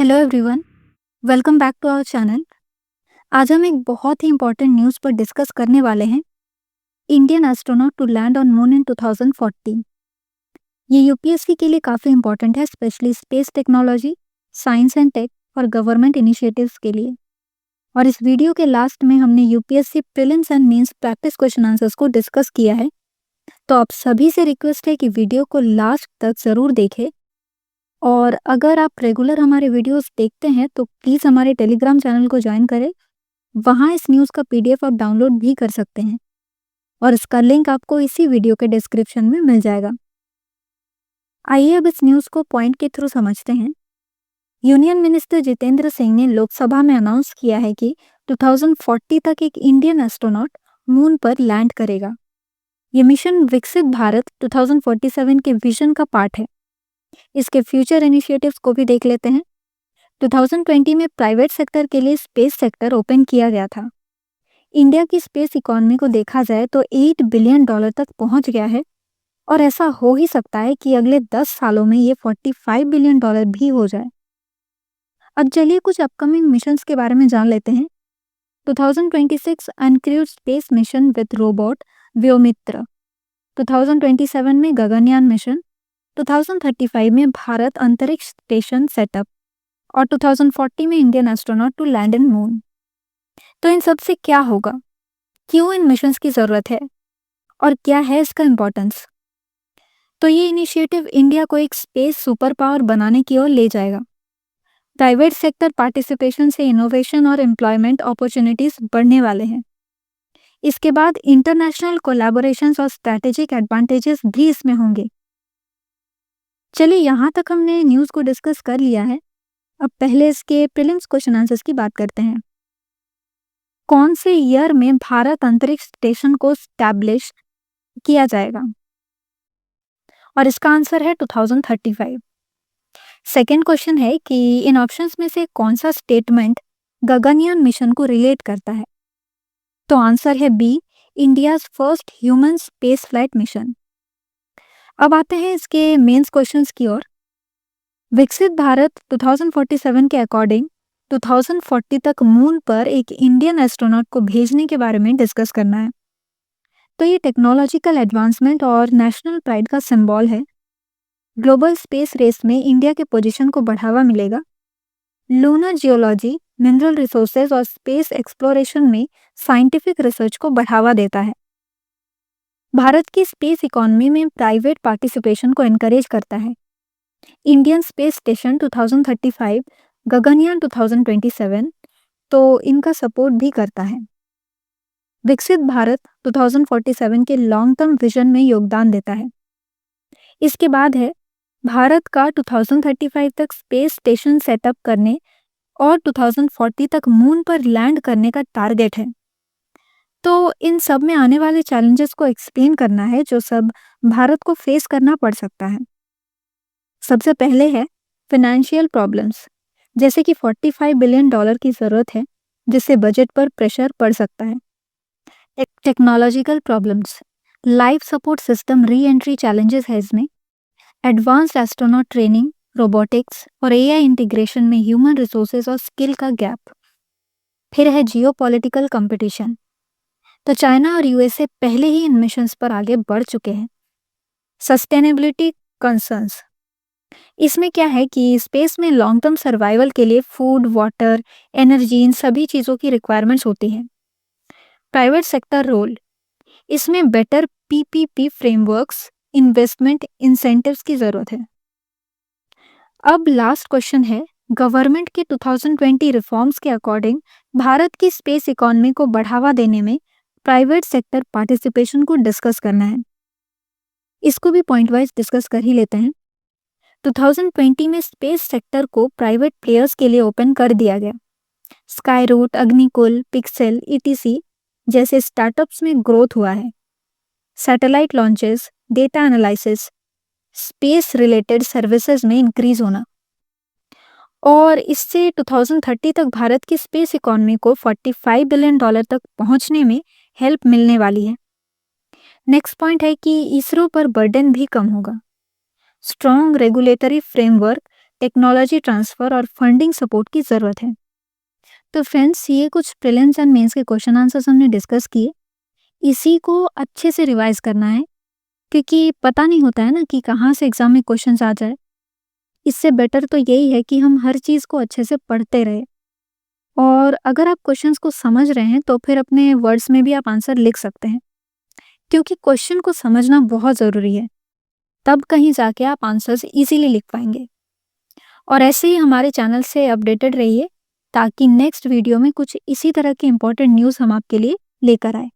Hello everyone, welcome back to our channel. आज हम एक बहुत ही इम्पोर्टेंट न्यूज़ पर डिस्कस करने वाले हैं। Indian astronaut to land on moon in 2014। ये यूपीएससी के लिए काफ़ी इम्पोर्टेंट है, specially space technology, science and tech और गवर्नमेंट इनिशिएटिव्स के लिए। और इस वीडियो के लास्ट में हमने UPSC prelims and mains practice question answers को डिस्कस किया है। तो आप सभी से रिक्वेस्ट है कि वीडियो को लास्ट तक ज़रूर देखें। और अगर आप रेगुलर हमारे वीडियोस देखते हैं तो प्लीज़ हमारे टेलीग्राम चैनल को ज्वाइन करें। वहाँ इस न्यूज़ का पीडीएफ आप डाउनलोड भी कर सकते हैं और इसका लिंक आपको इसी वीडियो के डिस्क्रिप्शन में मिल जाएगा। आइए अब इस न्यूज़ को पॉइंट के थ्रू समझते हैं। यूनियन मिनिस्टर जितेंद्र सिंह ने लोकसभा में अनाउंस किया है कि 2040 तक एक इंडियन एस्ट्रोनॉट मून पर लैंड करेगा। ये मिशन विकसित भारत 2047 के विजन का पार्ट है। इसके फ्यूचर इनिशिएटिव्स को भी देख लेते हैं। 2020 में प्राइवेट सेक्टर के लिए स्पेस सेक्टर ओपन किया गया था। इंडिया की स्पेस इकोनॉमी को देखा जाए तो $8 बिलियन तक पहुंच गया है और ऐसा हो ही सकता है कि अगले 10 सालों में ये $45 बिलियन भी हो जाए। अब चलिए कुछ अपकमिंग मिशंस के बारे में जान लेते हैं। 2026 uncrewed space mission with robot Vyommitra, 2027 में गगनयान मिशन, 2035 में भारत अंतरिक्ष स्टेशन सेटअप और 2040 में Indian astronaut to land in moon. तो इन सब से क्या होगा, क्यों इन मिशंस की ज़रूरत है और क्या है इसका इम्पोर्टेंस? तो ये इनिशिएटिव इंडिया को एक स्पेस सुपर पावर बनाने की ओर ले जाएगा। प्राइवेट सेक्टर पार्टिसिपेशन से इनोवेशन और एम्प्लॉयमेंट अपॉर्चुनिटीज बढ़ने वाले हैं। इसके बाद इंटरनेशनल कोलैबोरेशंस और स्ट्रैटेजिक एडवांटेजेस भी इसमें होंगे। चलिए यहाँ तक हमने न्यूज़ को डिस्कस कर लिया है। अब पहले इसके प्रीलिम्स क्वेश्चन आंसर्स की बात करते हैं। कौन से ईयर में भारत अंतरिक्ष स्टेशन को स्टैब्लिश किया जाएगा? और इसका आंसर है 2035। सेकेंड क्वेश्चन है कि इन ऑप्शंस में से कौन सा स्टेटमेंट गगनयान मिशन को रिलेट करता है? तो आंसर है B, India's first human space flight mission. अब आते हैं इसके मेंस क्वेश्चंस की ओर। विकसित भारत 2047 के अकॉर्डिंग 2040 तक मून पर एक इंडियन एस्ट्रोनॉट को भेजने के बारे में डिस्कस करना है। तो ये टेक्नोलॉजिकल एडवांसमेंट और नेशनल प्राइड का सिंबल है। ग्लोबल स्पेस रेस में इंडिया के पोजीशन को बढ़ावा मिलेगा। लूनर जियोलॉजी, मिनरल रिसोर्सेज और स्पेस एक्सप्लोरेशन में साइंटिफिक रिसर्च को बढ़ावा देता है। भारत की स्पेस इकोनॉमी में प्राइवेट पार्टिसिपेशन को एनकरेज करता है। इंडियन स्पेस स्टेशन 2035, गगनयान 2027 तो इनका सपोर्ट भी करता है। विकसित भारत 2047 के लॉन्ग टर्म विजन में योगदान देता है। इसके बाद है भारत का 2035 तक स्पेस स्टेशन सेटअप करने और 2040 तक मून पर लैंड करने का टारगेट है। तो इन सब में आने वाले चैलेंजेस को एक्सप्लेन करना है जो सब भारत को फेस करना पड़ सकता है। सबसे पहले है फाइनेंशियल प्रॉब्लम्स, जैसे कि $45 बिलियन की ज़रूरत है, जिससे बजट पर प्रेशर पड़ सकता है। Technological problems, life support system re entry challenges है इसमें। एडवांस्ड एस्ट्रोनॉट ट्रेनिंग, रोबोटिक्स और एआई इंटीग्रेशन में ह्यूमन रिसोर्सेज और स्किल का गैप। फिर है जियोपॉलिटिकल कंपटीशन, तो चाइना और यूएसए पहले ही इन मिशंस पर आगे बढ़ चुके हैं। सस्टेनेबिलिटी कंसर्न्स, इसमें क्या है कि स्पेस में लॉन्ग टर्म सर्वाइवल के लिए फूड, वाटर, एनर्जी, इन सभी चीज़ों की रिक्वायरमेंट्स होती हैं। प्राइवेट सेक्टर रोल, इसमें better PPP frameworks, investment incentives की ज़रूरत है। अब लास्ट क्वेश्चन है, गवर्नमेंट के 2020 रिफॉर्म्स के अकॉर्डिंग भारत की स्पेस इकोनॉमी को बढ़ावा देने में प्राइवेट सेक्टर पार्टिसिपेशन को डिस्कस करना है। इसको भी पॉइंट वाइज डिस्कस कर ही लेते हैं। 2020 में स्पेस सेक्टर को प्राइवेट प्लेयर्स के लिए ओपन कर दिया गया। Skyroot, Agnikul, Pixxel, etc जैसे स्टार्टअप्स में ग्रोथ हुआ है। Satellite launches, data analysis, space related services में इंक्रीज होना, और इससे 2030 तक भारत की स्पेस इकोनॉमी को $45 बिलियन तक पहुंचने में हेल्प मिलने वाली है। नेक्स्ट पॉइंट है कि इसरो पर बर्डन भी कम होगा। Strong regulatory framework technology transfer और फंडिंग सपोर्ट की ज़रूरत है। तो फ्रेंड्स, ये कुछ प्रीलिम्स एंड मेंस के क्वेश्चन आंसर्स हमने डिस्कस किए। इसी को अच्छे से रिवाइज़ करना है, क्योंकि पता नहीं होता है ना कि कहाँ से एग्ज़ाम में क्वेश्चन्स आ जाए। इससे बेटर तो यही है कि हम हर चीज़ को अच्छे से पढ़ते रहें, और अगर आप क्वेश्चंस को समझ रहे हैं तो फिर अपने वर्ड्स में भी आप आंसर लिख सकते हैं, क्योंकि क्वेश्चन को समझना बहुत ज़रूरी है। तब कहीं जाके आप आंसर्स इजीली लिख पाएंगे। और ऐसे ही हमारे चैनल से अपडेटेड रहिए, ताकि नेक्स्ट वीडियो में कुछ इसी तरह की इंपॉर्टेंट न्यूज़ हम आपके लिए लेकर आए।